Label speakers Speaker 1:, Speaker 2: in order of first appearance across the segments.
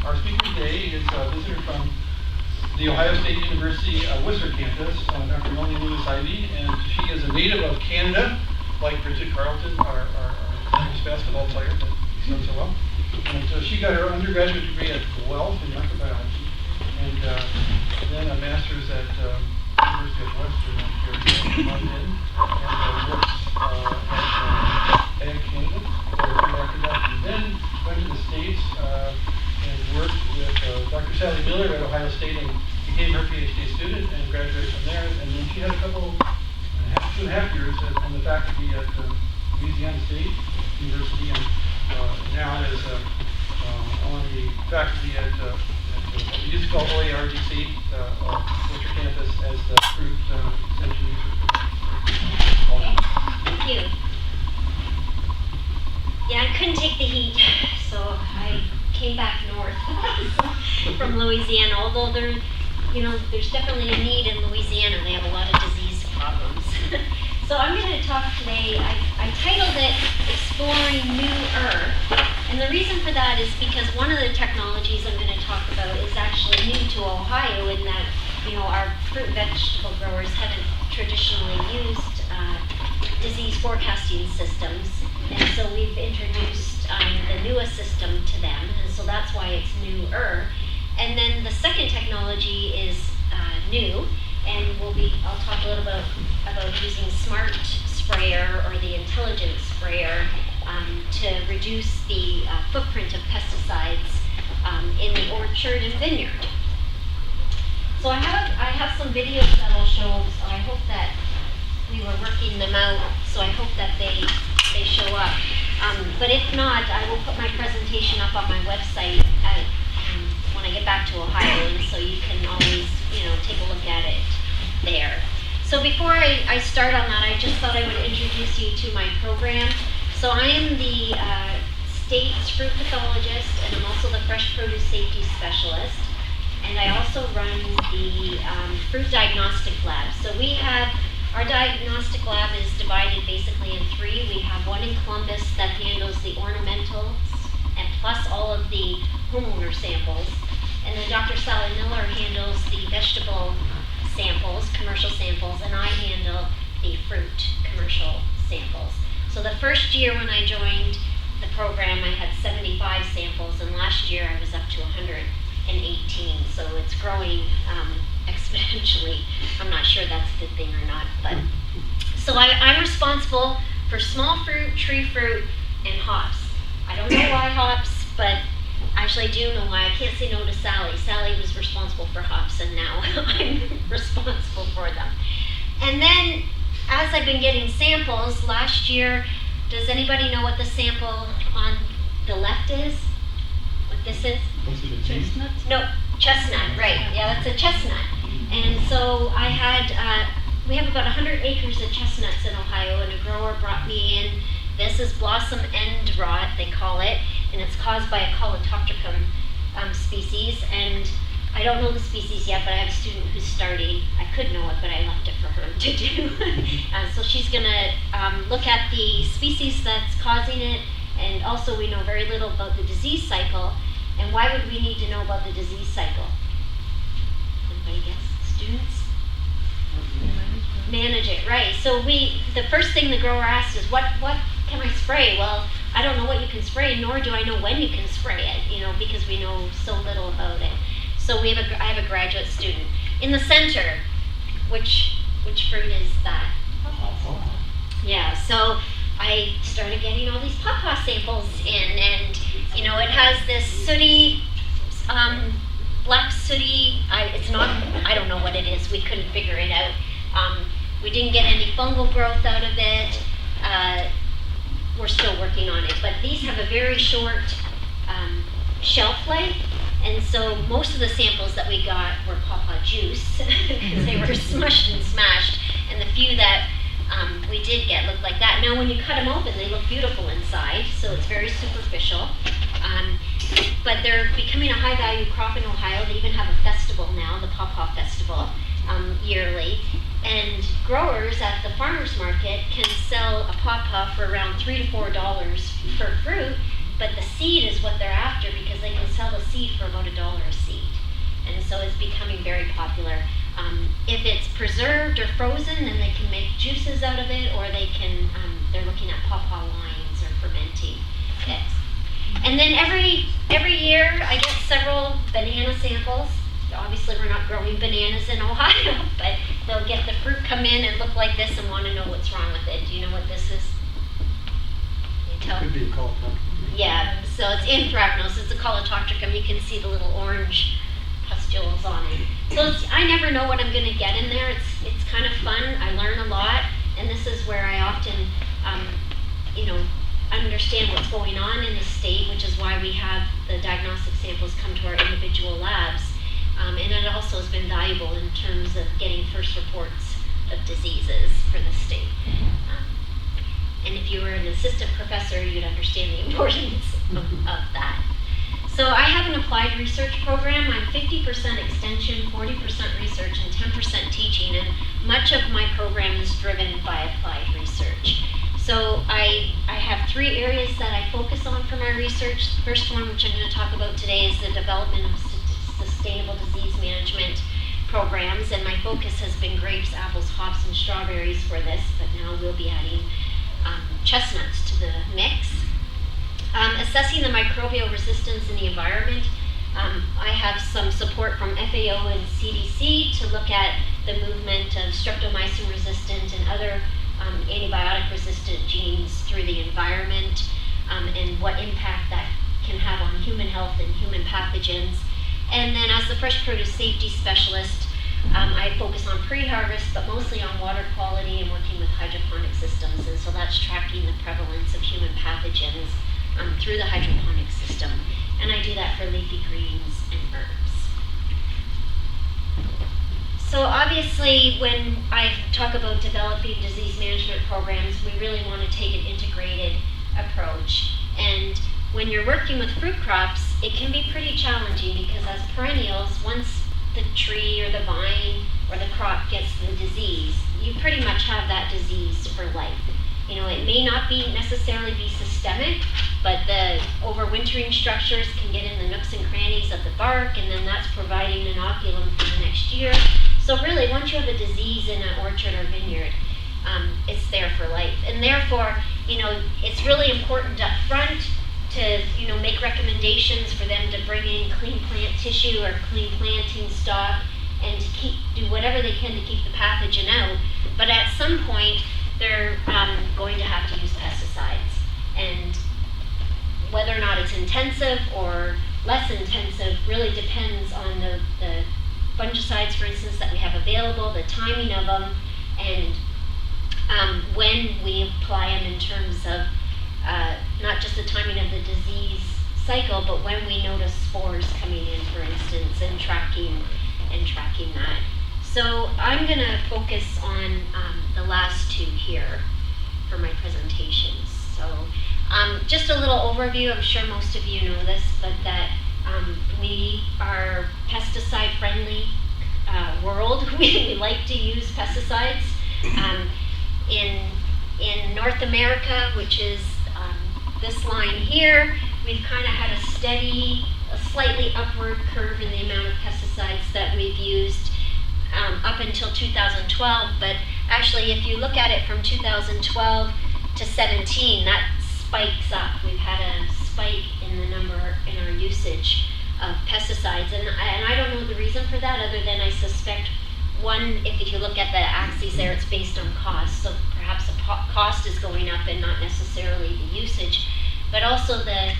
Speaker 1: Our speaker today is a visitor from the Ohio State University Worcester campus, Dr. Melanie Ivey, and she is a native of Canada, like Bridget Carleton, our famous basketball player that he's done so well. And she got her undergraduate degree at Guelph in microbiology, and then a master's at University of Western Ontario in London, and works at Ag Canada for after that, and then went to the States and worked with Dr. Sally Miller at Ohio State and became her PhD student and graduated from there. And then she had a couple, 2.5 years on the faculty at Louisiana State University, and now is on the faculty at we used to call OARDC, Worcester campus, as the fruit extension research.
Speaker 2: Thank you. Yeah, I couldn't take the heat, so I came back north from Louisiana, although there's definitely a need in Louisiana. They have a lot of disease problems. So I'm going to talk today, I titled it Exploring New Earth, and the reason for that is because one of the technologies I'm going to talk about is actually new to Ohio in that, our fruit and vegetable growers haven't traditionally used disease forecasting systems, and so we've introduced the newest system to them, and so that's why it's newer. And then the second technology is new, and I'll talk a little bit about using smart sprayer or the intelligent sprayer to reduce the footprint of pesticides in the orchard and vineyard. So I have some videos that I'll show. So I hope that we were working them out. So I hope that they show up. But if not, I will put my presentation up on my website when I get back to Ohio, and so you can always take a look at it there. So before I start on that, I just thought I would introduce you to my program. So I am the state's fruit pathologist, and I'm also the fresh produce safety specialist. And I also run the fruit diagnostic lab. So our diagnostic lab is divided basically in three. We have one in Columbus that handles the ornamentals and plus all of the homeowner samples. And then Dr. Sally Miller handles the vegetable samples, commercial samples, and I handle the fruit commercial samples. So the first year when I joined the program, I had 75 samples, and last year I was up to 118. So it's growing exponentially. I'm not sure that's a good thing or not, but so I'm responsible for small fruit, tree fruit, and hops. I don't know why hops, but actually I do know why. I can't say no to Sally. Sally was responsible for hops, and now I'm responsible for them. And then as I've been getting samples, last year, does anybody know what the sample on the left is? What this is?
Speaker 3: Chestnut?
Speaker 2: No, chestnut, right. Yeah, that's a chestnut. And so we have about 100 acres of chestnuts in Ohio, and a grower brought me in. This is blossom end rot, they call it, and it's caused by a Colletotricum species. And I don't know the species yet, but I have a student who's starting. I could know it, but I left it for her to do. So she's going to look at the species that's causing it, and also we know very little about the disease cycle. And why would we need to know about the disease cycle? Anybody guess? Students? Manage it, right. So the first thing the grower asks is, what can I spray? Well, I don't know what you can spray, nor do I know when you can spray it, because we know so little about it. So I have a graduate student. In the center, which fruit is that? Yeah, so I started getting all these pawpaw samples in, and it has this sooty, black sooty, I don't know what it is, we couldn't figure it out. We didn't get any fungal growth out of it. We're still working on it, but these have a very short shelf life, and so most of the samples that we got were pawpaw juice because they were smushed and smashed, and the few that we did get looked like that. Now when you cut them open, they look beautiful inside, so it's very superficial. But they're becoming a high-value crop in Ohio. They even have a festival now, the Pawpaw Festival, yearly. And growers at the farmers market can sell a pawpaw for around $3 to $4 per fruit, but the seed is what they're after because they can sell the seed for about $1 a seed. And so it's becoming very popular. If it's preserved or frozen, then they can make juices out of it, or they can, they're looking at pawpaw wines or fermenting it. And then every year I get several banana samples. Obviously we're not growing bananas in Ohio, but they'll get the fruit come in and look like this and want to know what's wrong with it. Do you know what this is? Can you tell?
Speaker 3: Could be a colotricum.
Speaker 2: Yeah, so it's anthracnose. It's a colotricum. You can see the little orange pustules on it. So I never know what I'm going to get in there. It's kind of fun. I learn a lot, and this is where I often, understand what's going on in the state, which is why we have the diagnostic samples come to our individual labs. And it also has been valuable in terms of getting first reports of diseases for the state. And if you were an assistant professor, you'd understand the importance of that. So I have an applied research program. I'm 50% extension, 40% research, and 10% teaching, and much of my program is driven by applied research. So I have 3 areas that I focus on for my research. The first one, which I'm going to talk about today, is the development of sustainable disease management programs, and my focus has been grapes, apples, hops, and strawberries for this, but now we'll be adding chestnuts to the mix. Assessing the microbial resistance in the environment. I have some support from FAO and CDC to look at the movement of streptomycin resistant and other antibiotic resistant genes through the environment, and what impact that can have on human health and human pathogens. And then as the fresh produce safety specialist, I focus on pre-harvest, but mostly on water quality and working with hydroponic systems. And so that's tracking the prevalence of human pathogens through the hydroponic system. And I do that for leafy greens and herbs. So obviously, when I talk about developing disease management programs, we really want to take an integrated approach. And when you're working with fruit crops, it can be pretty challenging because as perennials, once the tree or the vine or the crop gets the disease, you pretty much have that disease for life. It may not necessarily be systemic, but the overwintering structures can get in the nooks and crannies of the bark, and then that's providing inoculum for the next year. So really, once you have a disease in an orchard or vineyard, it's there for life. And therefore, it's really important up front to make recommendations for them to bring in clean plant tissue or clean planting stock and to do whatever they can to keep the pathogen out. But at some point, they're going to have to use pesticides. And whether or not it's intensive or less intensive really depends on the fungicides, for instance, that we have available, the timing of them, and when we apply them in terms of not just the timing of the disease cycle, but when we notice spores coming in, for instance, and tracking that. So I'm going to focus on the last 2 here for my presentations. So just a little overview. I'm sure most of you know this, but that we are pesticide-friendly world. We like to use pesticides. In North America, which is this line here, we've kind of had a slightly upward curve in the amount of pesticides that we've used up until 2012. But actually, if you look at it from 2012 to 17, that spikes up. We've had a spike in the number in our usage of pesticides, and I don't know the reason for that, other than I suspect one, if you look at the axes there, it's based on cost. So perhaps the cost is going up and not necessarily the usage, but also the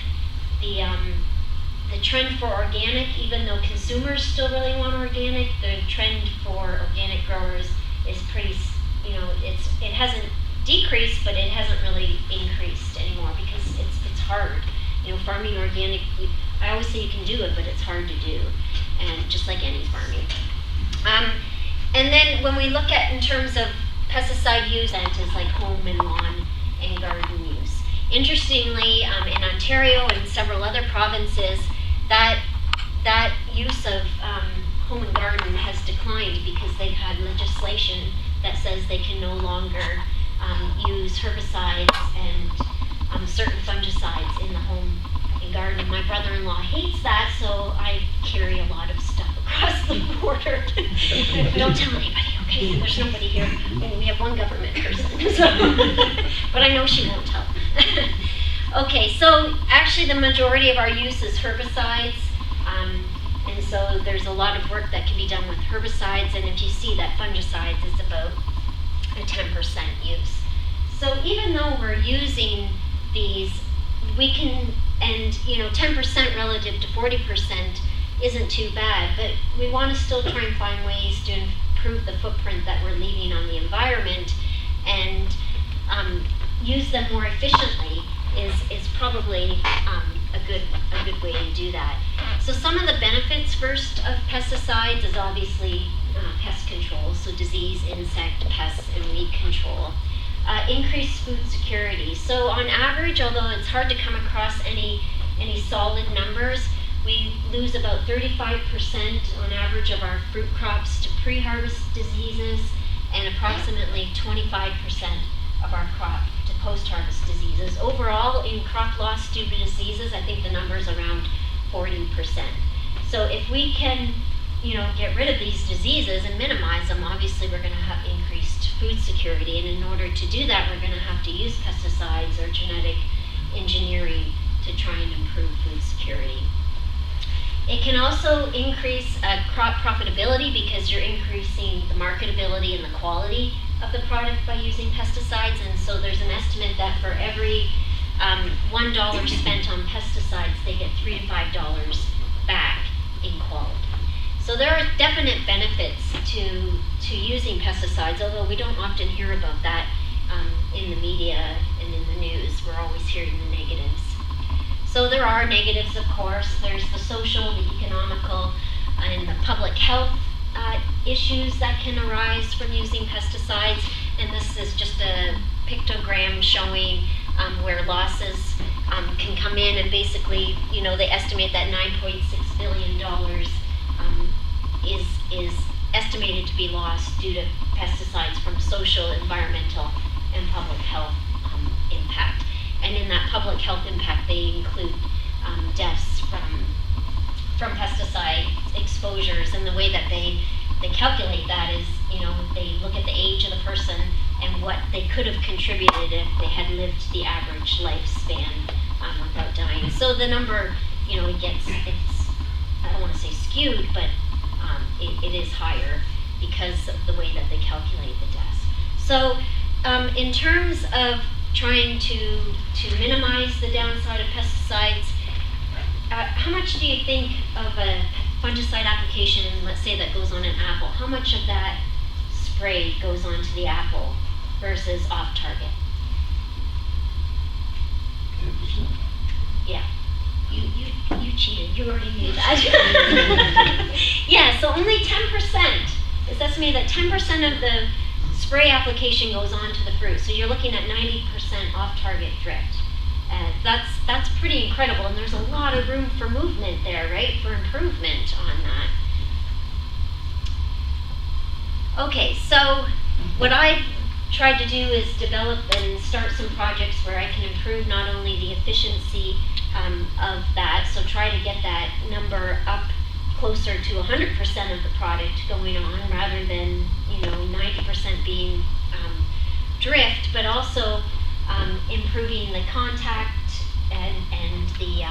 Speaker 2: trend for organic. Even though consumers still really want organic, the trend for organic growers is pretty, it hasn't decreased, but it hasn't really increased anymore because it's hard. Farming organic, I always say you can do it, but it's hard to do, and just like any farming. And then when we look at in terms of pesticide use, that is like home and lawn and garden use. Interestingly, in Ontario and several other provinces, that use of home and garden has declined because they've had legislation that says they can no longer use herbicides and certain fungicides in the home and garden. My brother-in-law hates that, so I carry a lot of stuff across the border. Don't tell anybody, okay? There's nobody here, and we have one government person. So but I know she won't tell. Okay, so actually the majority of our use is herbicides. And so there's a lot of work that can be done with herbicides, and if you see that fungicides is about a 10% use. So even though we're using these, we can, and 10% relative to 40% isn't too bad, but we want to still try and find ways to improve the footprint that we're leaving on the environment, and use them more efficiently is probably a good way to do that. So some of the benefits first of pesticides is obviously pest control, so disease, insect, pests, and weed control. Increased food security. So on average, although it's hard to come across any solid numbers, we lose about 35% on average of our fruit crops to pre-harvest diseases, and approximately 25% of our crop to post-harvest diseases. Overall, in crop loss due to diseases, I think the number is around 40%. So if we can, get rid of these diseases and minimize them, obviously we're going to have increased food security, and in order to do that, we're going to have to use pesticides or genetic engineering to try and improve food security. It can also increase crop profitability because you're increasing the marketability and the quality of the product by using pesticides, and so there's an estimate that for every $1 spent on pesticides, they get $3 to $5 back in quality. So there are definite benefits to using pesticides, although we don't often hear about that in the media and in the news. We're always hearing the negatives. So there are negatives, of course. There's the social, the economical, and the public health issues that can arise from using pesticides. And this is just a pictogram showing where losses can come in, and basically, they estimate that $9.6 billion is estimated to be lost due to pesticides from social, environmental, and public health impact. And in that public health impact, they include deaths from pesticide exposures, and the way that they calculate that is, they look at the age of the person and what they could have contributed if they had lived the average lifespan without dying. So the number, it's I don't want to say skewed, but it is higher because of the way that they calculate the deaths. So in terms of trying to minimize the downside of pesticides, how much do you think of a fungicide application, let's say that goes on an apple, how much of that spray goes onto the apple versus off target?
Speaker 3: 10%.
Speaker 2: Yeah. You cheated. You already knew that. Yeah, so only 10%. It's estimated that 10% of the spray application goes onto the fruit. So you're looking at 90% off-target drift. That's pretty incredible, and there's a lot of room for movement there, right? For improvement on that. Okay, so what I've tried to do is develop and start some projects where I can improve not only the efficiency of that, so try to get that number up closer to 100% of the product going on rather than 90% being drift, but also improving the contact and the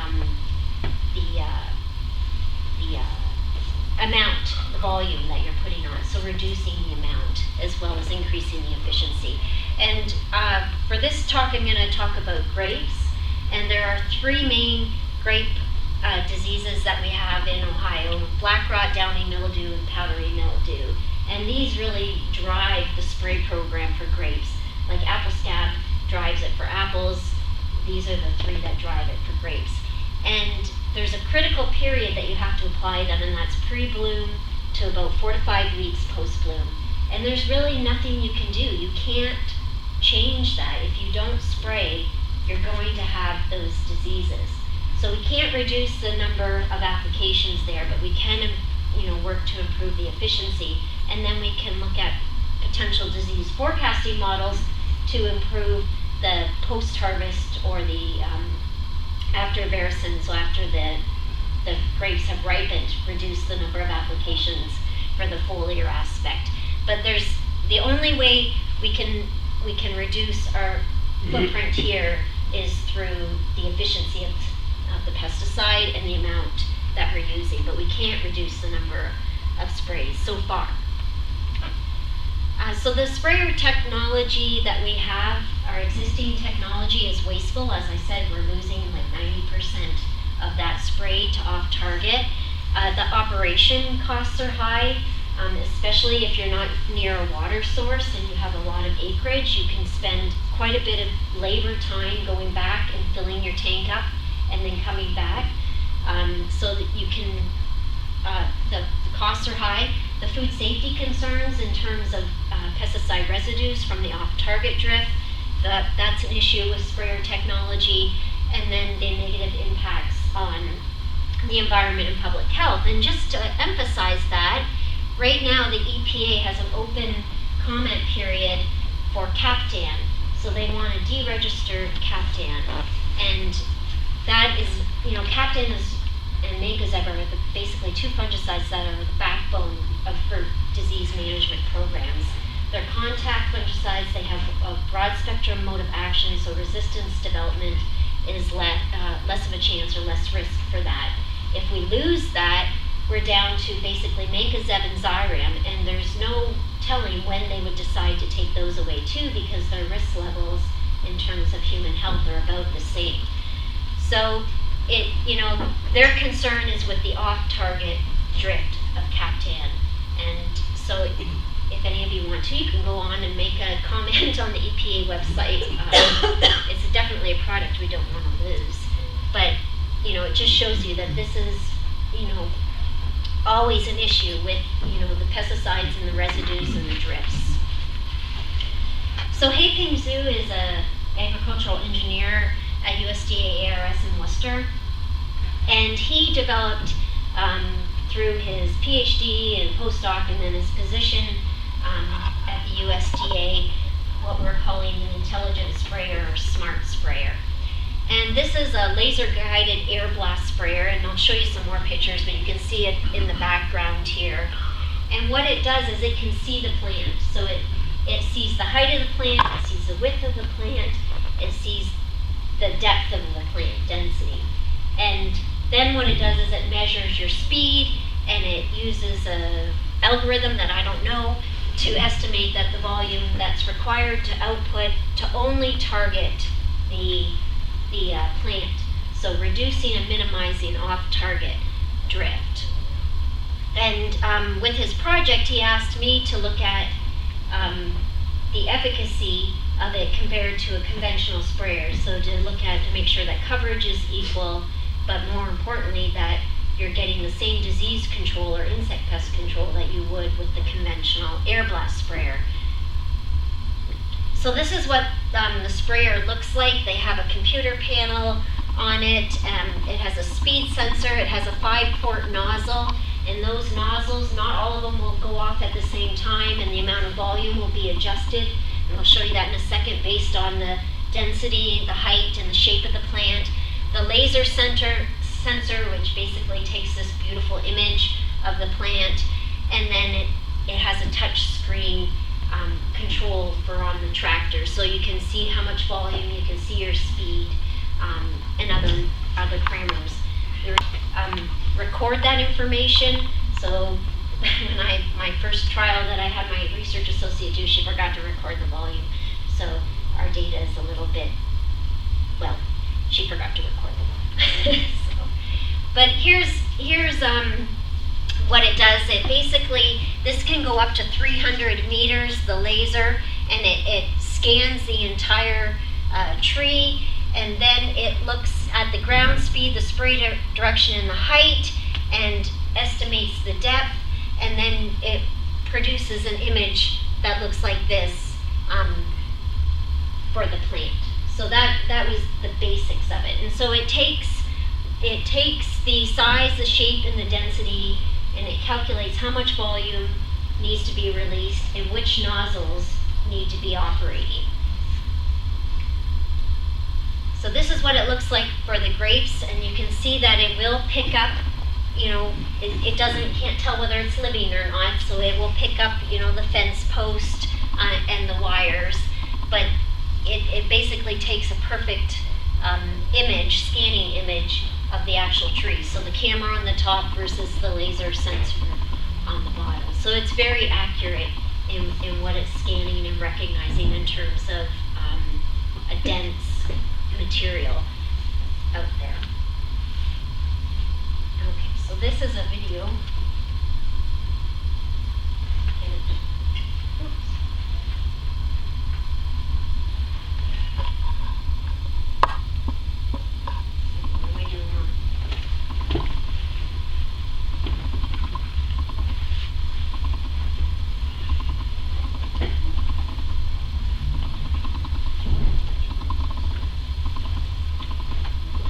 Speaker 2: amount, the volume that you're putting on, so reducing the amount as well as increasing the efficiency. And for this talk, I'm going to talk about grapes, and there are three main grape diseases that we have in Ohio: black rot, downy mildew, and powdery mildew. And these really drive the spray program for grapes. Like apple scab drives it for apples. These are the three that drive it for grapes. And there's a critical period that you have to apply them, and that's pre-bloom to about 4 to 5 weeks post-bloom. And there's really nothing you can do. You can't change that. If you don't spray, you're going to have those diseases. So we can't reduce the number of applications there, but we can, work to improve the efficiency. And then we can look at potential disease forecasting models to improve the post-harvest or the after Veracin, so after the grapes have ripened, reduce the number of applications for the foliar aspect. But the only way we can reduce our footprint here is through the efficiency of the pesticide and the amount that we're using, but we can't reduce the number of sprays so far. So the sprayer technology that we have, our existing technology is wasteful. As I said, we're losing like 90% of that spray to off target. The operation costs are high, especially if you're not near a water source and you have a lot of acreage. You can spend quite a bit of labor time going back and filling your tank up and then coming back, so that you can, the costs are high. The food safety concerns in terms of pesticide residues from the off-target drift, that's an issue with sprayer technology, and then the negative impacts on the environment and public health. And just to emphasize that, right now the EPA has an open comment period for Captan, so they want to deregister Captan, and that is, Captan and Mancozeb are basically two fungicides that are the backbone for disease management programs. They're contact fungicides. They have a broad spectrum mode of action, so resistance development is less of a chance or less risk for that. If we lose that, we're down to basically Mancozeb and Xyram, and there's no telling when they would decide to take those away too, because their risk levels in terms of human health are about the same. So their concern is with the off-target drift of Captan. And so if any of you want to, you can go on and make a comment on the EPA website. It's definitely a product we don't want to lose. But, it just shows you that this is, always an issue with, the pesticides and the residues and the drifts. So Haiping Zhu is an agricultural engineer at USDA ARS in Worcester. And he developed, through his PhD and postdoc and then his position at the USDA, what we're calling an intelligent sprayer or smart sprayer. And this is a laser-guided air blast sprayer, and I'll show you some more pictures, but you can see it in the background here. And what it does is it can see the plant. So it sees the height of the plant, it sees the width of the plant, it sees the depth of the plant density. And then what it does is it measures your speed, and it uses an algorithm that I don't know to estimate that the volume that's required to output to only target the plant. So reducing and minimizing off-target drift. And with his project, he asked me to look at the efficacy of it compared to a conventional sprayer. So to make sure that coverage is equal, but more importantly that you're getting the same disease control or insect pest control that you would with the conventional air blast sprayer. So this is what the sprayer looks like. They have a computer panel on it. It has a speed sensor. It has a 5-port nozzle, and those nozzles, not all of them will go off at the same time, and the amount of volume will be adjusted. And I'll show you that in a second based on the density, the height, and the shape of the plant. The laser sensor, which basically takes this beautiful image of the plant, and then it has a touch screen control for on the tractor, so you can see how much volume, you can see your speed, and other parameters. Record that information. So when my first trial that I had my research associate do, she forgot to record the volume, so our data is a little bit, she forgot to record the volume. But here's what it does. It basically, this can go up to 300 meters, the laser, and it scans the entire tree, and then it looks at the ground speed, the spray direction, and the height, and estimates the depth, and then it produces an image that looks like this for the plant. So that was the basics of it. And so it takes the size, the shape, and the density, and it calculates how much volume needs to be released and which nozzles need to be operating. So this is what it looks like for the grapes, and you can see that it will pick up, it can't tell whether it's living or not, so it will pick up, the fence post and the wires, but it basically takes a perfect scanning image of the actual tree. So the camera on the top versus the laser sensor on the bottom. So it's very accurate in what it's scanning and recognizing in terms of a dense material out there. Okay, so this is a video. What am I doing wrong?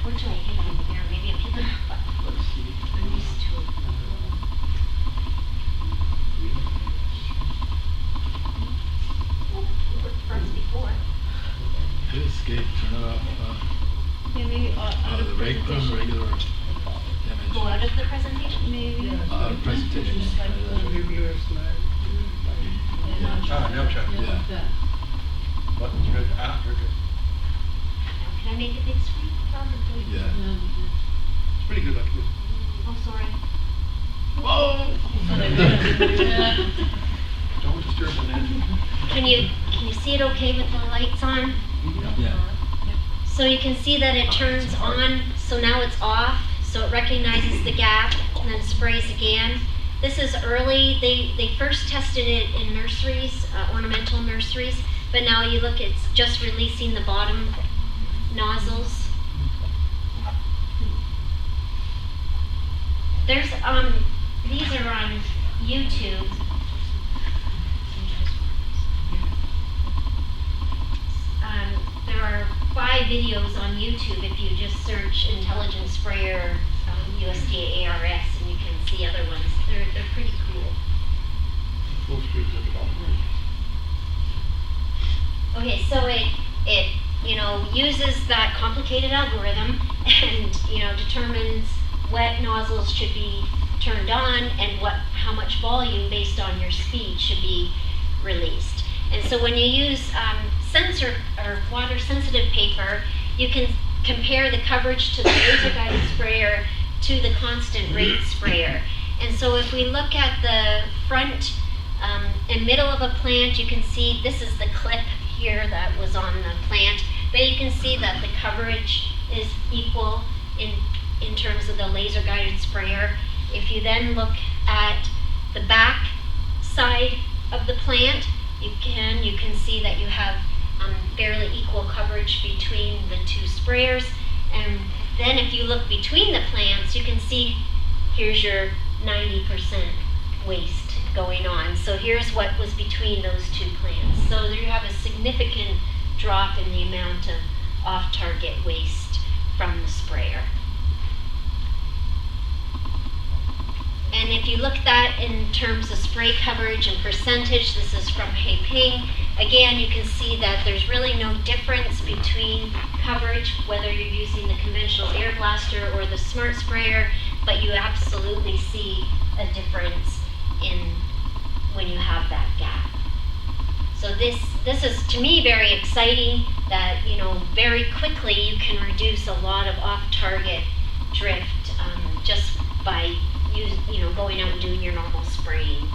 Speaker 2: What do I hit on here? Maybe I'm hitting the button. I'm used to it. Oh, it worked for us before.
Speaker 3: Hit escape, turn it off.
Speaker 4: Yeah, maybe out of
Speaker 3: The regular
Speaker 4: presentation.
Speaker 3: image.
Speaker 2: Go out of the presentation?
Speaker 4: Maybe.
Speaker 3: Presentation.
Speaker 1: No check.
Speaker 3: Yeah.
Speaker 1: Button's good. You're good.
Speaker 2: Now, can I make a big screen? Probably.
Speaker 3: Yeah.
Speaker 1: It's pretty good like this.
Speaker 2: Oh, sorry.
Speaker 3: Whoa!
Speaker 1: Don't disturb the net.
Speaker 2: Can you see it okay with the lights on?
Speaker 3: Yeah.
Speaker 2: So you can see that it turns on, so now it's off, so it recognizes the gap and then sprays again. This is early. They first tested it in nurseries, ornamental nurseries, but now you look, it's just releasing the bottom nozzles. There's these are on YouTube. There are 5 videos on YouTube if you just search intelligent sprayer USDA ARS, and you can see other ones. They're pretty cool.
Speaker 1: Full screen at the bottom.
Speaker 2: Okay, so it uses that complicated algorithm and determines what nozzles should be turned on and how much volume based on your speed should be released. And so when you use sensor or water sensitive paper, you can compare the coverage to the laser guided sprayer to the constant rate sprayer. And so if we look at the front and middle of a plant, you can see this is the clip here that was on the plant, but you can see that the coverage is equal in terms of the laser guided sprayer. If you then look at the back side of the plant, you can see that you have fairly equal coverage between the 2 sprayers. And then if you look between the plants, you can see here's your 90% waste going on. So here's what was between those 2 plants. So there you have a significant drop in the amount of off-target waste from the sprayer. And if you look at that in terms of spray coverage and percentage, this is from Hey Ping. Again, you can see that there's really no difference between coverage, whether you're using the conventional air blaster or the smart sprayer, but you absolutely see a difference when you have that gap. So this is, to me, very exciting that, very quickly you can reduce a lot of off-target drift just by going out and doing your normal spraying.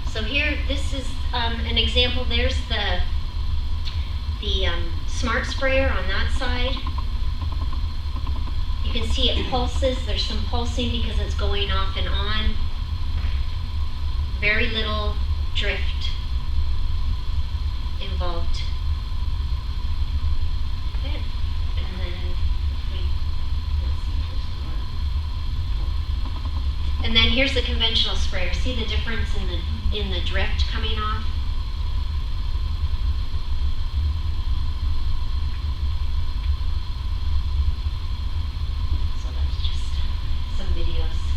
Speaker 2: So here, this is an example. There's the smart sprayer on that side. You can see it pulses. There's some pulsing because it's going off and on. Very little drift involved. Okay. And then And then here's the conventional sprayer. See the difference in the drift coming off? So that's just some videos of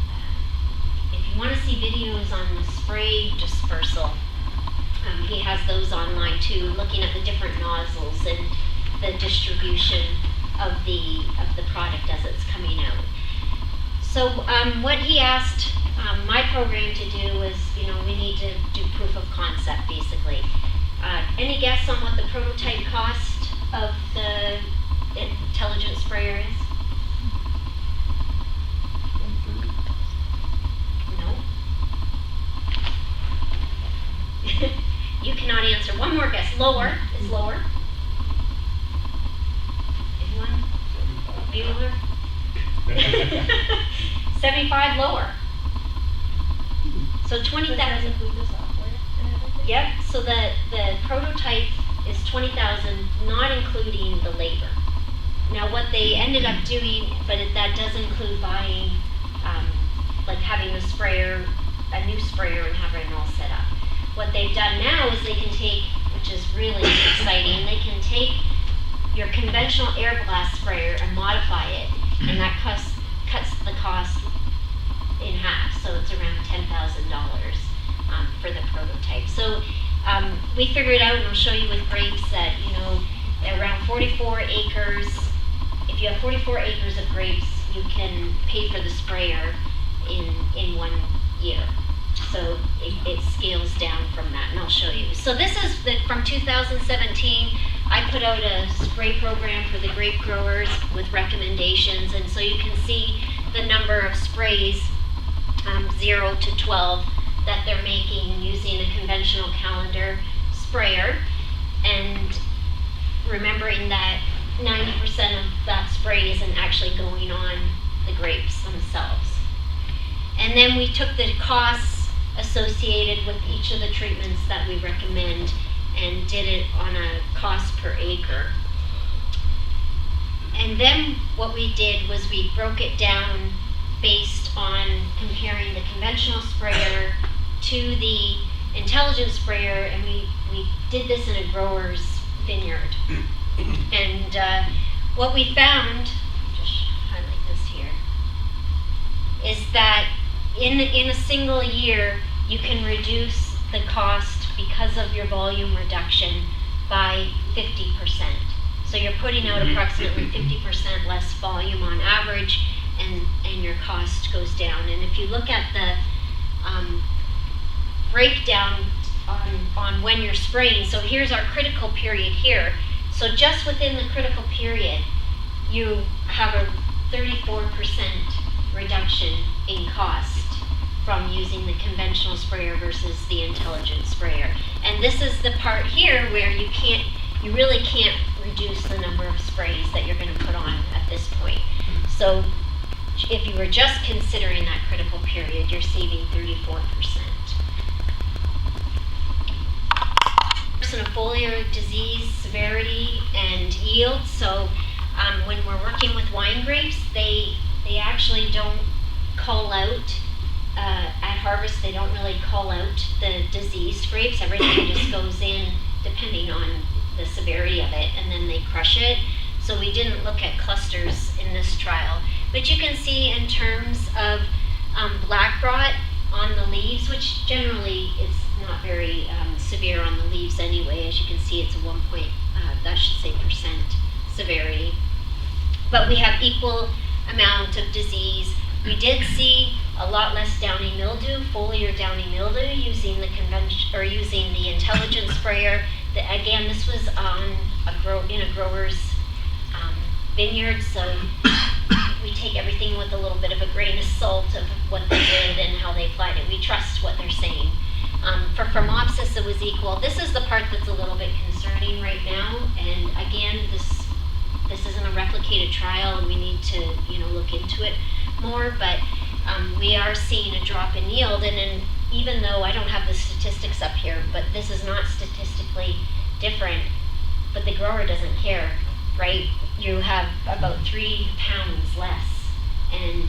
Speaker 2: that. If you want to see videos on the spray dispersal, He has those online too, looking at the different nozzles and the distribution of the product as it's coming out. So what he asked my program to do was, we need to do proof of concept basically. Any guess on what the prototype cost of the intelligent sprayer is? No. You cannot answer. One more guess. Lower is lower. Anyone? Bueller? 75 lower. So 20,000.
Speaker 4: Does that include the software and everything?
Speaker 2: Yep. So the prototype is 20,000, not including the labor. Now what they ended up doing, but that does include buying, like having a sprayer, a new sprayer, and having it all set up. What they've done now is they can take, which is really exciting, they can take your conventional air blast sprayer and modify it, and that cuts the cost in half. So it's around $10,000 for the prototype. So we figured out, and I'll show you with grapes, that around 44 acres. If you have 44 acres of grapes, you can pay for the sprayer in 1 year. So it scales down from that, and I'll show you. So this is from 2017. I put out a spray program for the grape growers with recommendations, and so you can see the number of sprays, 0 to 12, that they're making using a conventional calendar sprayer, and remembering that 90% of that spray isn't actually going on the grapes themselves. And then we took the costs associated with each of the treatments that we recommend and did it on a cost per acre. And then what we did was we broke it down based on comparing the conventional sprayer to the intelligent sprayer, and we did this in a grower's vineyard. And what we found, just highlight this here, is that in a single year you can reduce the cost because of your volume reduction by 50%. So you're putting out approximately 50% less volume on average, and your cost goes down. And if you look at the breakdown on when you're spraying, so here's our critical period here. So just within the critical period, you have a 34% reduction in cost from using the conventional sprayer versus the intelligent sprayer. And this is the part here where you really can't reduce the number of sprays that you're going to put on at this point. So if you were just considering that critical period, you're saving 34%. Of foliar disease severity and yield. So when we're working with wine grapes, they actually don't call out at harvest. They don't really call out the diseased grapes. Everything just goes in depending on the severity of it, and then they crush it. So we didn't look at clusters in this trial, but you can see in terms of black rot on the leaves, which generally is not very severe on the leaves anyway. As you can see, it's a 1% severity. But we have equal amount of disease. We did see a lot less downy mildew, foliar downy mildew, using the intelligent sprayer. Again, this was in a grower's vineyard, so we take everything with a little bit of a grain of salt of what they did and how they applied it. We trust what they're saying. For Phomopsis, it was equal. This is the part that's a little bit concerning right now, and again, this isn't a replicated trial, and we need to look into it more, but we are seeing a drop in yield, and even though I don't have the statistics up here, but this is not statistically different, but the grower doesn't care, right? You have about 3 pounds less, and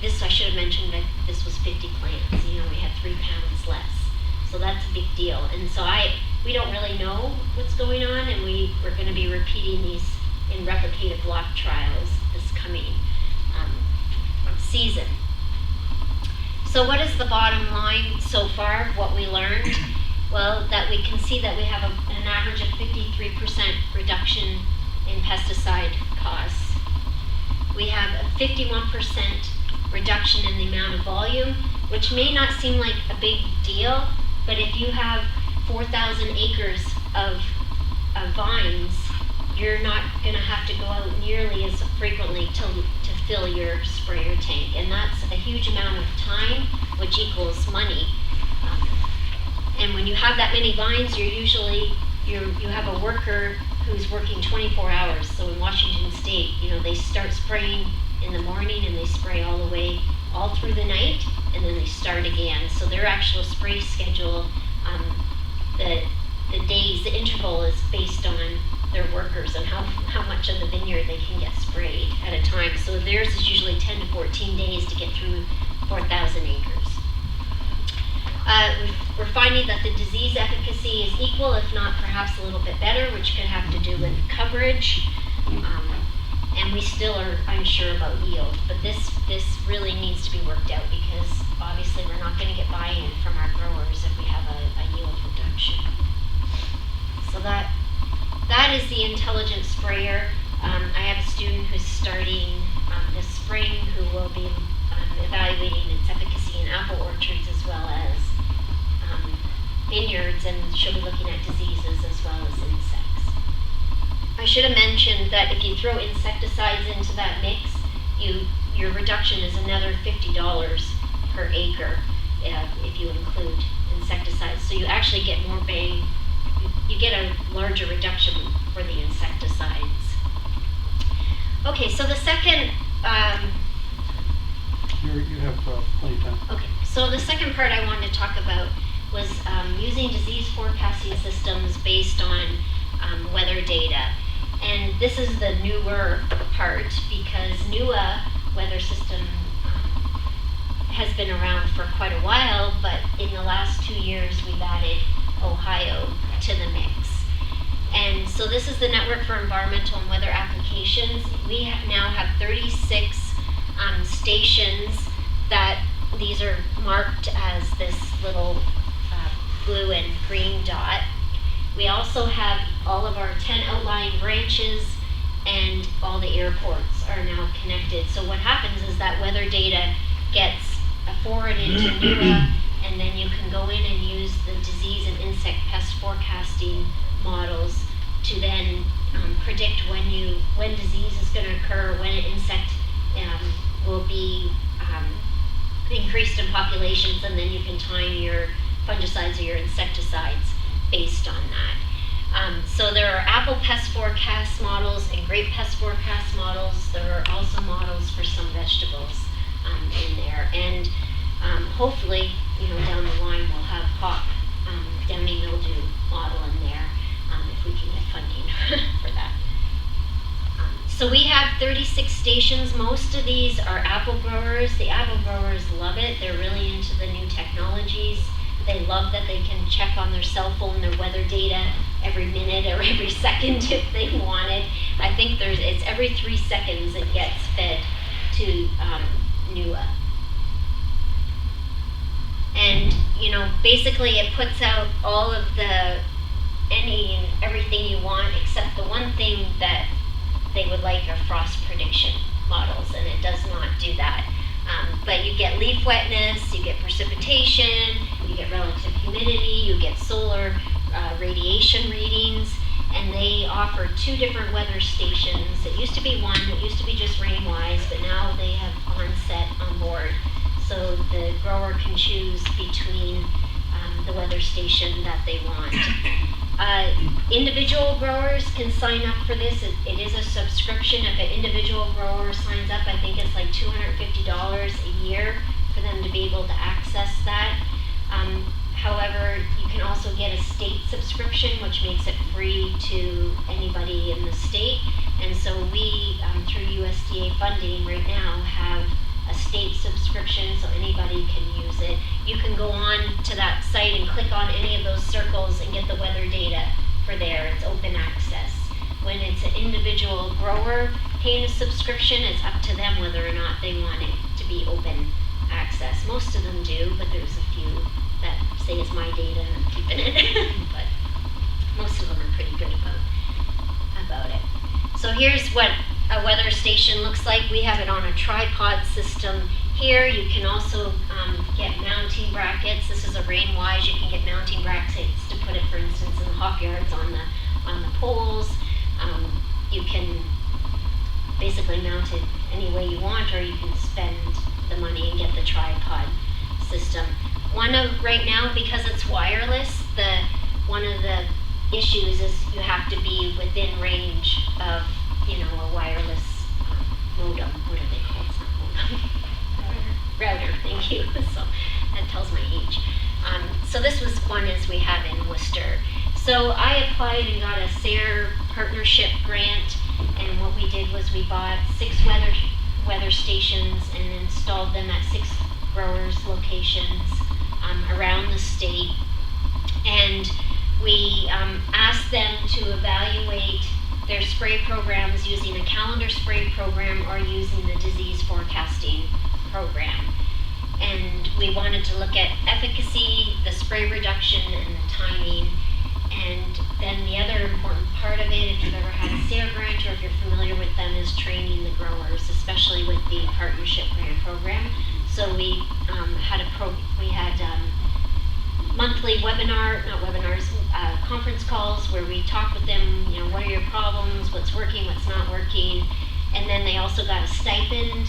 Speaker 2: this, I should have mentioned that this was 50 plants, we had 3 pounds less. So that's a big deal. And so we don't really know what's going on, and we're going to be repeating these in replicated block trials this coming season. So what is the bottom line so far, what we learned? Well, that we can see that we have an average of 53% reduction in pesticide costs. We have a 51% reduction in the amount of volume, which may not seem like a big deal, but if you have 4,000 acres of vines, you're not going to have to go out nearly as frequently to fill your sprayer tank, and that's a huge amount of time, which equals money. And when you have that many vines, you have a worker who's working 24 hours. So in Washington State, they start spraying in the morning and they spray all the way all through the night, and then they start again. So their actual spray schedule, the days, the interval is based on their workers and how much of the vineyard they can get sprayed at a time. So theirs is usually 10 to 14 days to get through 4,000 acres. We're finding that the disease efficacy is equal, if not perhaps a little bit better, which could have to do with coverage. And we still are unsure about yield, but this really needs to be worked out, because obviously we're not going to get buy-in from our growers if we have a yield reduction. So that is the intelligent sprayer. I have a student who's starting this spring who will be evaluating its efficacy in apple orchards as well as vineyards, and she'll be looking at diseases as well as insects. I should have mentioned that if you throw insecticides into that mix, your reduction is another $50 per acre if you include insecticides. So you actually get more bang, you get a larger reduction for the insecticides. Okay, so the second
Speaker 1: You have plenty of time.
Speaker 2: Okay, so the second part I wanted to talk about was using disease forecasting systems based on weather data. And this is the newer part, because NUA weather system has been around for quite a while, but in the last 2 years we've added Ohio to the mix. And so this is the Network for Environmental and Weather Applications. We now have 36 stations that these are marked as this little blue and green dot. We also have all of our 10 outlying branches, and all the airports are now connected. So what happens is that weather data gets forwarded to NUA, and then you can go in and use the disease and insect pest forecasting models to then predict when disease is going to occur, when an insect will be increased in populations, and then you can time your fungicides or your insecticides based on that. So there are apple pest forecast models and grape pest forecast models. There are also models for some vegetables in there, and hopefully, down the line we'll have hop downy mildew model in there if we can get funding for that. So we have 36 stations. Most of these are apple growers. The apple growers love it. They're really into the new technologies. They love that they can check on their cell phone their weather data every minute or every second if they want it. I think it's every 3 seconds it gets fed to NUA. And basically it puts out all of any and everything you want, except the one thing that they would like are frost prediction models, and it does not do that. But you get leaf wetness, you get precipitation, you get relative humidity, you get solar radiation readings, and they offer 2 different weather stations. It used to be one, it used to be just rain-wise, but now they have onset on board. So the grower can choose between the weather station that they want. Individual growers can sign up for this. It is a subscription. If an individual grower signs up, I think it's like $250 a year for them to be able to access that. However, you can also get a state subscription, which makes it free to anybody in the state. And so we, through USDA funding right now, have a state subscription, so anybody can use it. You can go on to that site and click on any of those circles and get the weather data for there. It's open access. When it's an individual grower paying a subscription, it's up to them whether or not they want it to be open access. Most of them do, but there's a few that say is my data and I'm keeping it, but most of them are pretty good about it. So here's what a weather station looks like. We have it on a tripod system here. You can also get mounting brackets. This is a rain-wise. You can get mounting brackets to put it, for instance, in the hop yards on the poles. You can basically mount it any way you want, or you can spend the money and get the tripod system. Right now, because it's wireless, one of the issues is you have to be within range of, a wireless modem. What are they called? It's not modem. Router, thank you. So that tells my age. So this was one as we have in Worcester. So I applied and got a SARE partnership grant, and what we did was we bought 6 weather stations and installed them at 6 growers' locations around the state. And we asked them to evaluate their spray programs using a calendar spray program or using the disease forecasting program. And we wanted to look at efficacy, the spray reduction, and the timing. And then the other important part of it, if you've ever had a SARE grant or if you're familiar with them, is training the growers, especially with the partnership grant program. So we had monthly conference calls where we talk with them, what are your problems, what's working, what's not working. And then they also got a stipend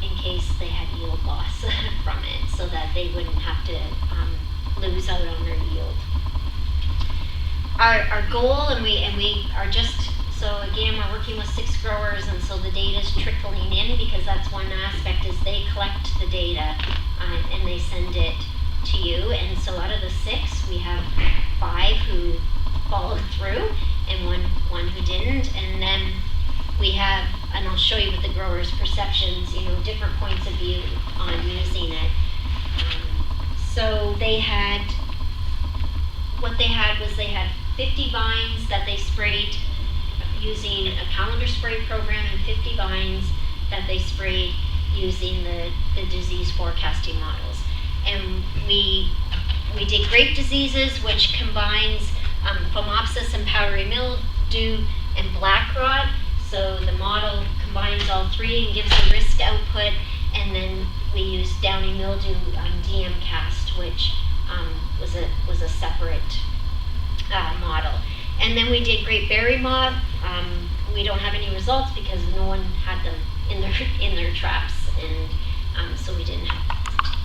Speaker 2: in case they had yield loss from it, so that they wouldn't have to lose out on their yield. Our goal, and we are just, so again, we're working with 6 growers, and so the data is trickling in, because that's one aspect, is they collect the data and they send it to you. And so out of the 6, we have 5 who followed through and one who didn't. And then we have, and I'll show you with the growers' perceptions, different points of view on using it. So what they had was 50 vines that they sprayed using a calendar spray program, and 50 vines that they sprayed using the disease forecasting models. And we did grape diseases, which combines phomopsis and powdery mildew and black rot. So the model combines all 3 and gives a risk output. And then we used downy mildew DM cast, which was a separate model. And then we did grape berry moth. We don't have any results because no one had them in their traps, and so we didn't have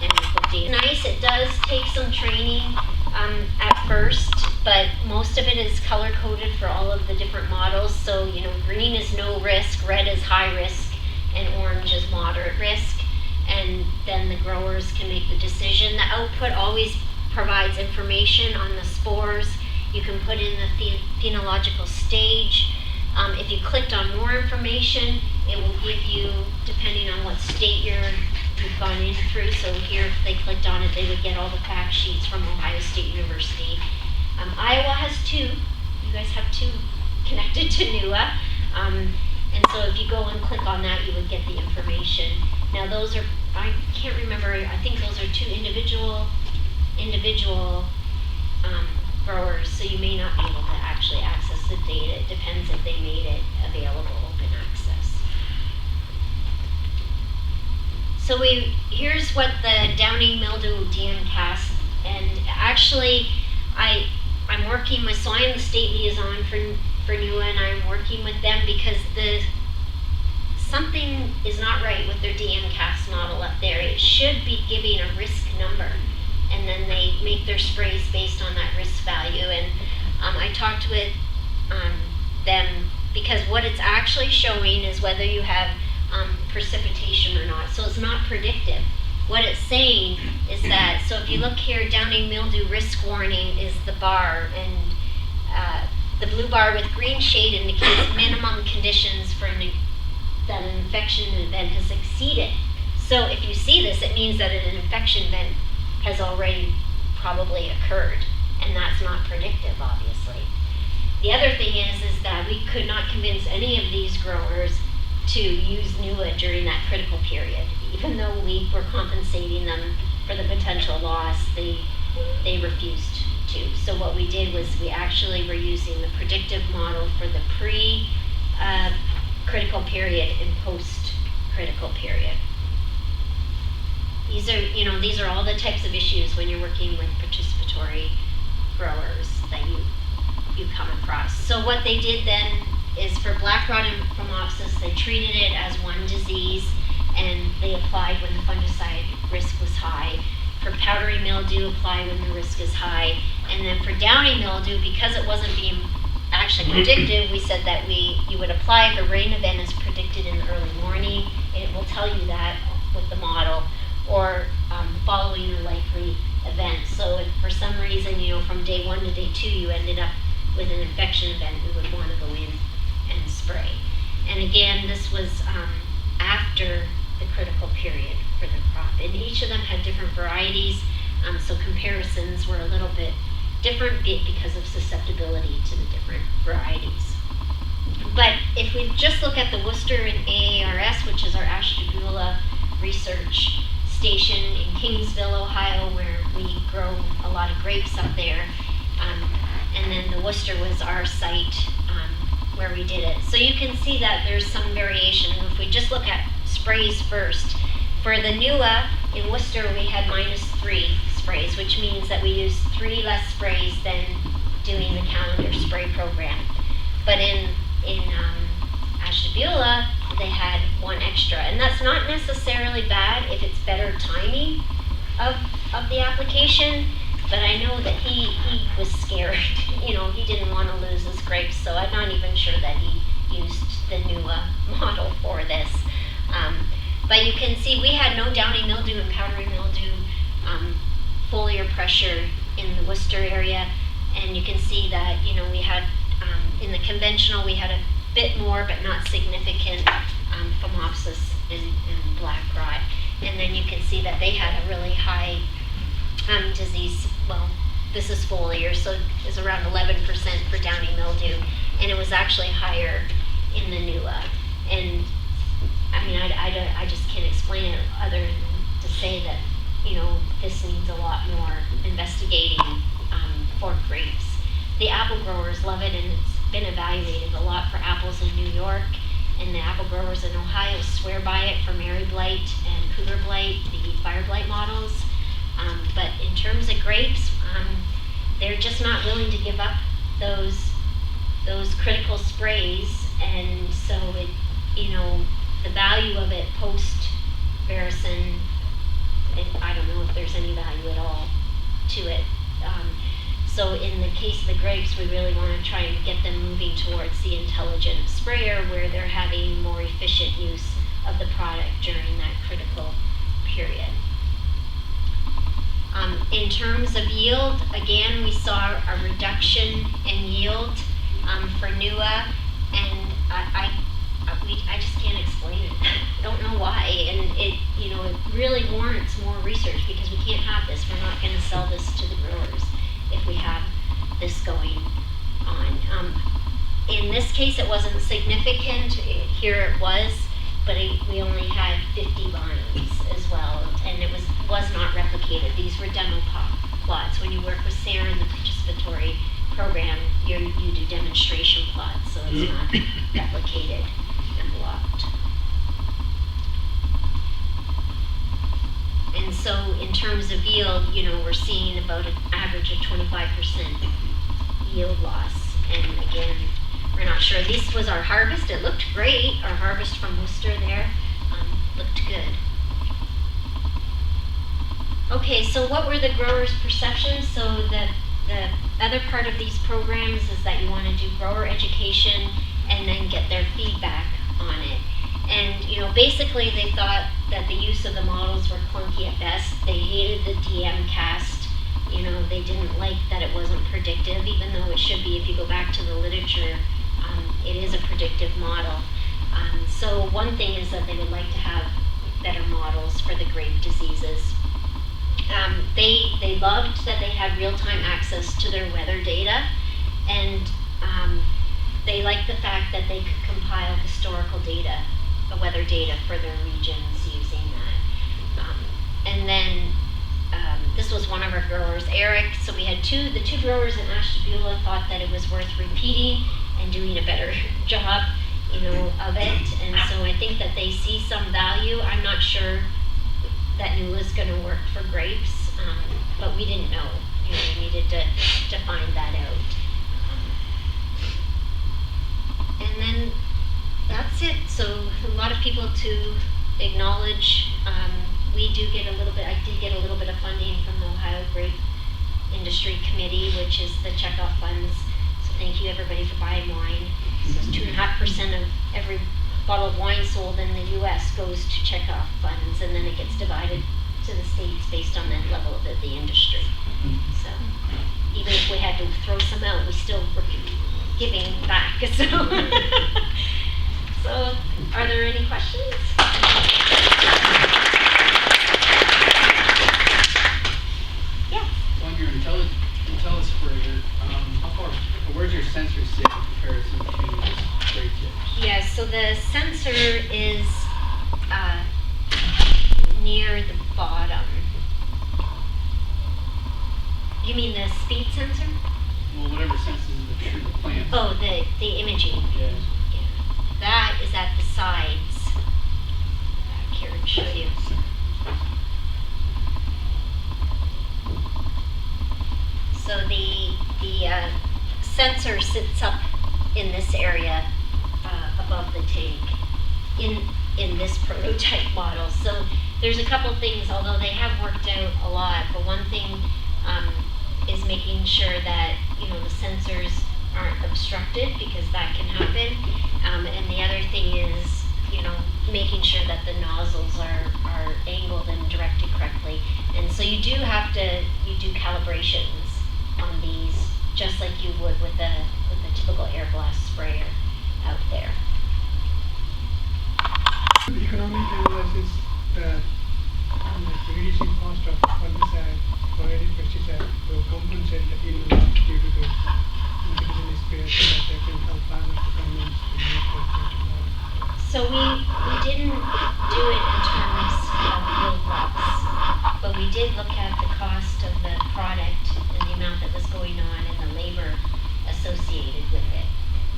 Speaker 2: any good data. It's nice. It does take some training at first, but most of it is color coded for all of the different models. So green is no risk, red is high risk, and orange is moderate risk. And then the growers can make the decision. The output always provides information on the spores. You can put in the phenological stage. If you clicked on more information, it will give you, depending on what state you've gone in through. So here, if they clicked on it, they would get all the fact sheets from Ohio State University. Iowa has 2. You guys have 2 connected to NUA. And so if you go and click on that, you would get the information. Now those are, I can't remember, I think those are 2 individual growers, so you may not be able to actually access the data. It depends if they made it available open access. So here's what the downy mildew DM cast, and actually I'm working with, so I'm the state liaison for NUA, and I'm working with them because something is not right with their DM cast model up there. It should be giving a risk number, and then they make their sprays based on that risk value. And I talked with them because what it's actually showing is whether you have precipitation or not. So it's not predictive. What it's saying is that, so if you look here, downy mildew risk warning is the bar, and the blue bar with green shade indicates minimum conditions for that an infection event has exceeded. So if you see this, it means that an infection event has already probably occurred, and that's not predictive, obviously. The other thing is that we could not convince any of these growers to use NUA during that critical period. Even though we were compensating them for the potential loss, they they refused to. So what we did was we actually were using the predictive model for the critical period and post-critical period. These are all the types of issues when you're working with participatory growers that you come across. So what they did then is for black rot and phomopsis, they treated it as one disease and they applied when the fungicide risk was high. For powdery mildew, apply when the risk is high. And then for downy mildew, because it wasn't being actually predictive, we said that you would apply if a rain event is predicted in the early morning. It will tell you that with the model, or following a likely event. So if for some reason, from day 1 to day 2, you ended up with an infection event, we would want to go in and spray. And again, this was after the critical period for the crop. And each of them had different varieties, so comparisons were a little bit different because of susceptibility to the different varieties. But if we just look at the Worcester and AARS, which is our Ashtabula research station in Kingsville, Ohio, where we grow a lot of grapes up there, and then the Worcester was our site where we did it. So you can see that there's some variation. If we just look at sprays first, for the NUA in Worcester we had -3 sprays, which means that we used 3 less sprays than doing the calendar spray program. But in Ashtabula they had 1 extra, and that's not necessarily bad if it's better timing of the application. But I know that he was scared. He didn't want to lose his grapes, so I'm not even sure that he used the NUA model for this. But you can see we had no downy mildew and powdery mildew foliar pressure in the Worcester area, and you can see that we had in the conventional we had a bit more, but not significant, phomopsis and black rot. And then you can see that they had a really high disease. Well, this is foliar, so it's around 11% for downy mildew, and it was actually higher in the NUA. And I mean, I just can't explain it other than to say that this needs a lot more investigating for grapes. The apple growers love it, and it's been evaluated a lot for apples in New York, and the apple growers in Ohio swear by it for Mary blight and cougar blight, the fire blight models. But in terms of grapes, they're just not willing to give up those critical sprays, and so the value of it post Vericin, I don't know if there's any value at all to it. So in the case of the grapes, we really want to try and get them moving towards the intelligent sprayer, where they're having more efficient use of the product during that critical period. In terms of yield, again, we saw a reduction in yield for NUA, and I just can't explain it. I don't know why, and it really warrants more research, because we can't have this. We're not going to sell this to the growers if we have this going on. In this case, it wasn't significant. Here it was, but we only had 50 lines as well, and it was not replicated. These were demo plots. When you work with Sarah in the participatory program, you do demonstration plots, so it's not replicated and blocked. And so in terms of yield, we're seeing about an average of 25% yield loss. And again, we're not sure. This was our harvest. It looked great. Our harvest from Worcester there looked good. Okay, so what were the growers' perceptions? So the other part of these programs is that you want to do grower education and then get their feedback on it. And basically they thought that the use of the models were clunky at best. They hated the DM cast. They didn't like that it wasn't predictive, even though it should be. If you go back to the literature, it is a predictive model. So one thing is that they would like to have better models for the grape diseases. They loved that they had real-time access to their weather data, and they liked the fact that they could compile historical data, weather data for their regions using that. And then this was one of our growers, Eric. So we had the two growers in Ashtabula thought that it was worth repeating and doing a better job, of it. And so I think that they see some value. I'm not sure that Nula is going to work for grapes, but we didn't know. We needed to find that out. And then that's it. So a lot of people to acknowledge. I did get a little bit of funding from the Ohio Grape Industry Committee, which is the checkoff funds. So thank you everybody for buying wine. So it's 2.5% of every bottle of wine sold in the U.S. goes to checkoff funds, and then it gets divided to the states based on the level of the industry. So even if we had to throw some out, we still were giving back. So are there any questions? Yeah.
Speaker 5: On your IntelliSprayer, where's your sensor sit in comparison to spray tips?
Speaker 2: Yeah, so the sensor is near the bottom. You mean the speed sensor?
Speaker 5: Well, whatever senses the plant.
Speaker 2: Oh, the imaging.
Speaker 5: Yeah.
Speaker 2: Yeah. That is at the sides. Back here and show you. So the sensor sits up in this area above the tank in this prototype model. So there's a couple things, although they have worked out a lot, but one thing is making sure that the sensors aren't obstructed, because that can happen. And the other thing is making sure that the nozzles are angled and directed correctly. And so you do calibrations on these, just like you would with a typical air blast sprayer out there.
Speaker 6: The economic analysis that reducing cost of fungicide or any pesticide to compensate the yield loss due to the increase in sprayer, so that they can help farmers to convince to use the pesticide.
Speaker 2: So we didn't do it in terms of yield loss, but we did look at the cost of the product and the amount that was going on and the labor associated with it.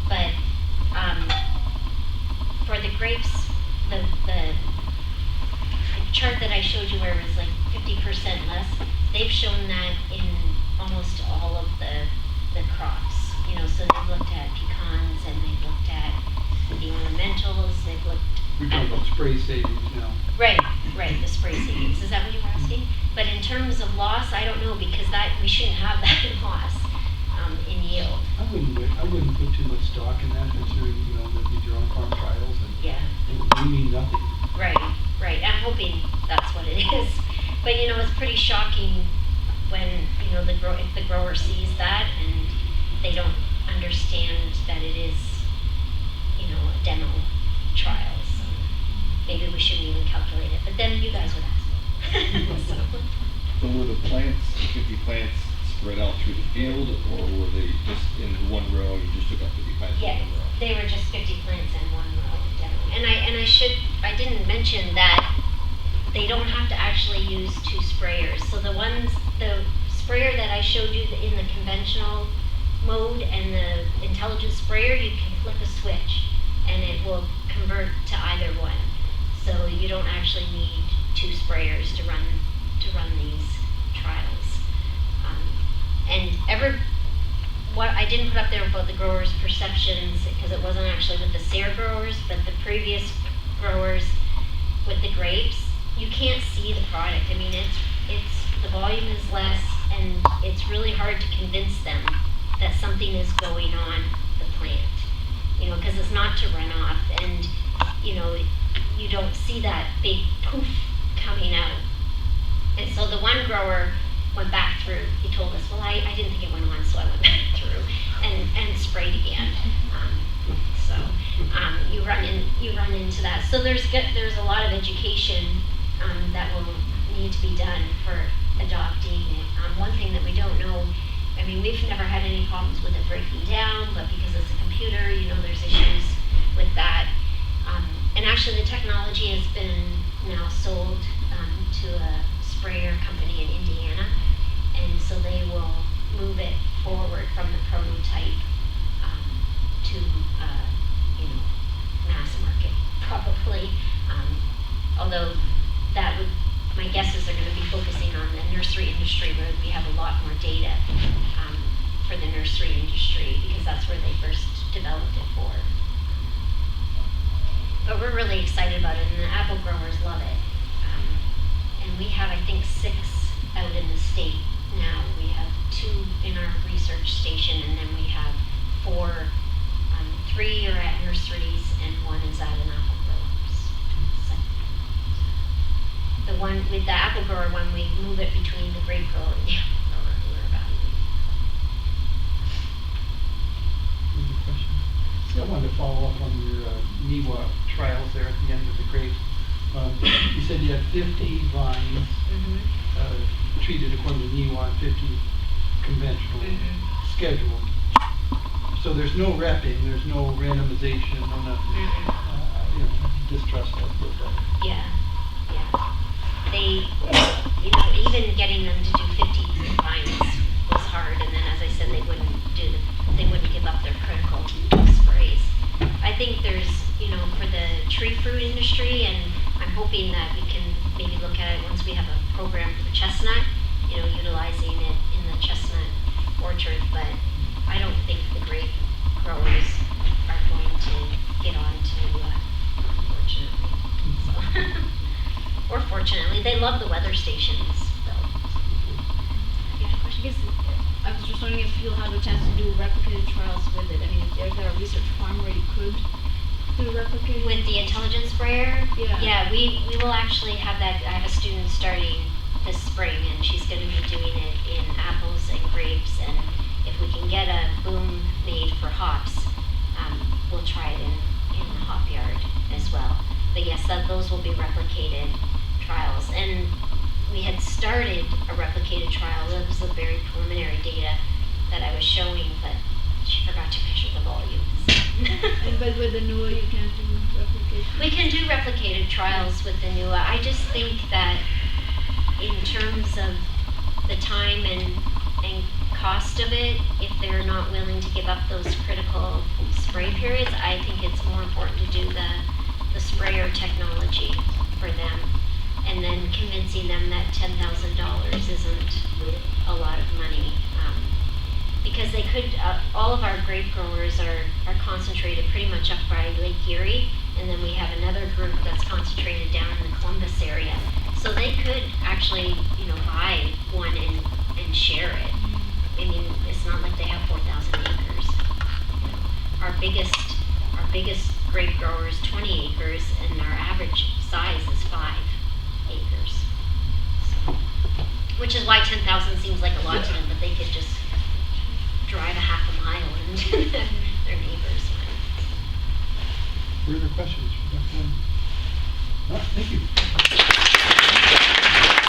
Speaker 2: But for the grapes, the chart that I showed you where it was like 50% less, they've shown that in almost all of the crops. So they've looked at pecans and they've looked at the ornamentals, they've looked
Speaker 1: We're talking about spray savings now.
Speaker 2: Right, the spray savings. Is that what you were asking? But in terms of loss, I don't know, because we shouldn't have that in loss in yield.
Speaker 1: I wouldn't put too much stock in that, considering, that these are on-farm trials and
Speaker 2: Yeah.
Speaker 1: they mean nothing.
Speaker 2: Right. I'm hoping that's what it is. But it's pretty shocking when if the grower sees that and they don't understand that it is a demo trial. So maybe we shouldn't even calculate it. But then you guys would ask.
Speaker 7: So were the 50 plants spread out through the field, or were they just in one row, you just took up 50 plants in
Speaker 2: Yeah,
Speaker 7: one row?
Speaker 2: they were just 50 plants in one row demo. And I didn't mention that they don't have to actually use two sprayers. So the sprayer that I showed you in the conventional mode and the intelligent sprayer, you can flip a switch and it will convert to either one. So you don't actually need two sprayers to run these trials. What I didn't put up there about the growers' perceptions, because it wasn't actually with the SARE growers, but the previous growers with the grapes, you can't see the product. I mean, the volume is less, and it's really hard to convince them that something is going on the plant, because it's not to run off, and you don't see that big poof coming out. And so the one grower went back through. He told us, well, I didn't think it went on, so I went back through and sprayed again. You run into that. So there's a lot of education that will need to be done for adopting it. One thing that we don't know, I mean, we've never had any problems with it breaking down, but because it's a computer, there's issues with that. And actually, the technology has been now sold to a sprayer company in Indiana. And so they will move it forward from the prototype to, mass market, probably. Although that would, my guess is they're going to be focusing on the nursery industry where we have a lot more data for the nursery industry because that's where they first developed it for. But we're really excited about it, and the apple growers love it. And we have, I think, 6 out in the state now. We have 2 in our research station, and then we have 4, 3 are at nurseries, and 1 is at an apple growers. So, the one with the apple grower one, we move it between the grape grower and the apple grower who are evaluating.
Speaker 1: Any questions? I wanted to follow up on your NIWA trials there at the end of the grape. You said you had 50 vines treated according to NIWA and 50 conventional schedule. So there's no repping, there's no randomization, no nothing. Distrust that.
Speaker 2: Yeah. They, even getting them to do 50 vines was hard, and then as I said, they wouldn't give up their critical sprays. I think there's, for the tree fruit industry, and I'm hoping that we can maybe look at it once we have a program for the chestnut, utilizing it in the chestnut orchard, but I don't think the grape growers are going to get on to, unfortunately. So, or fortunately, they love the weather stations, though.
Speaker 4: Yeah, I guess I was just wondering if you'll have a chance to do replicated trials with it. I mean, is there a research farm where you could do replicated?
Speaker 2: With the intelligence sprayer?
Speaker 4: Yeah.
Speaker 2: Yeah, we will actually have that. I have a student starting this spring, and she's going to be doing it in apples and grapes, and if we can get a boom made for hops, we'll try it in the hop yard as well. But yes, those will be replicated trials. And we had started a replicated trial. That was the very preliminary data that I was showing, but she forgot to measure the volumes.
Speaker 4: But with the NUA you can't do replication?
Speaker 2: We can do replicated trials with the NUA. I just think that in terms of the time and cost of it, if they're not willing to give up those critical spray periods, I think it's more important to do the sprayer technology for them, and then convincing them that $10,000 isn't a lot of money. Because they could, all of our grape growers are concentrated pretty much up by Lake Erie, and then we have another group that's concentrated down in the Columbus area. So they could actually, buy one and share it. I mean, it's not like they have 4,000 acres. Our biggest grape grower is 20 acres, and our average size is 5 acres. So, which is why 10,000 seems like a lot to them, but they could just drive a half a mile into their neighbor's one.
Speaker 1: Further questions? No, thank you.